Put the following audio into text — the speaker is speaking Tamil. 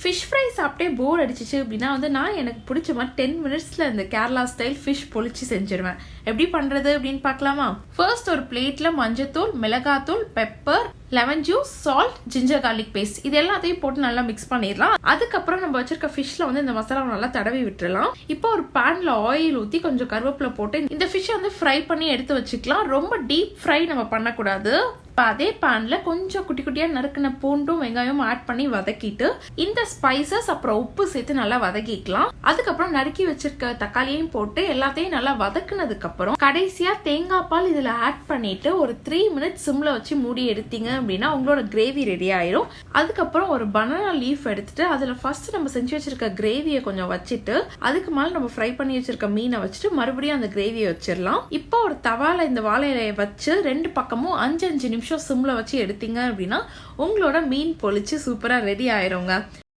ஃபிஷ் ஃப்ரை சாப்பிட்டே போர் அடிச்சிச்சு அப்படின்னா வந்து நான் எனக்கு பிடிச்ச மாதிரி 10 மினிட்ஸில் இந்த கேரளா ஸ்டைல் ஃபிஷ் பொழிச்சு செஞ்சிருவேன். எப்படி பண்ணுறது அப்படின்னு பார்க்கலாமா? ஃபர்ஸ்ட் ஒரு பிளேட்டில் மஞ்சத்தூள், மிளகாத்தூள், pepper, lemon juice, salt, ginger garlic paste இது எல்லாத்தையும் போட்டு நல்லா மிக்ஸ் பண்ணிடலாம். அதுக்கப்புறம் நம்ம வச்சிருக்க ஃபிஷ்ல வந்து இந்த மசாலா நல்லா தடவி விட்டுறலாம். இப்போ ஒரு பேன்ல ஆயில் ஊற்றி கொஞ்சம் கருவேப்பிலை போட்டு இந்த ஃபிஷ்ஷை வந்து ஃப்ரை பண்ணி எடுத்து வச்சுக்கலாம். ரொம்ப டீப் ஃப்ரை நம்ம பண்ணக்கூடாது. இப்போ அதே பேன்ல கொஞ்சம் குட்டி குட்டியா நறுக்கின பூண்டும் வெங்காயமும் ஆட் பண்ணி வதக்கிட்டு இந்த ஸ்பைசஸ் அப்புறம் உப்பு சேர்த்து நல்லா வதக்கிக்கலாம். அதுக்கப்புறம் நறுக்கி வச்சிருக்க தக்காளியையும் போட்டு எல்லாத்தையும் நல்லா வதக்குனதுக்கு அப்புறம் கடைசியா தேங்காய் பால் இதுல ஆட் பண்ணிட்டு ஒரு 3 மினிட்ஸ் சிம்ல வச்சு மூடி எடுத்தீங்க அப்படின்னா உங்களோட கிரேவி ரெடி ஆயிரும். அதுக்கப்புறம் ஒரு பனானா லீஃப் எடுத்துட்டு அதுல ஃபர்ஸ்ட் நம்ம செஞ்சு வச்சிருக்க கிரேவியை கொஞ்சம் வச்சுட்டு அதுக்கு மேல நம்ம ஃப்ரை பண்ணி வச்சிருக்க மீனை வச்சுட்டு மறுபடியும் அந்த கிரேவியை வச்சிடலாம். இப்போ ஒரு தவால இந்த வாழை இலையை வச்சு 2 பக்கமும் 5 நிமிஷம் சிம்ல வச்சு எடுத்தீங்க அப்படின்னா உங்களோட மீன் பொழிச்சு சூப்பரா ரெடி ஆயிருங்க.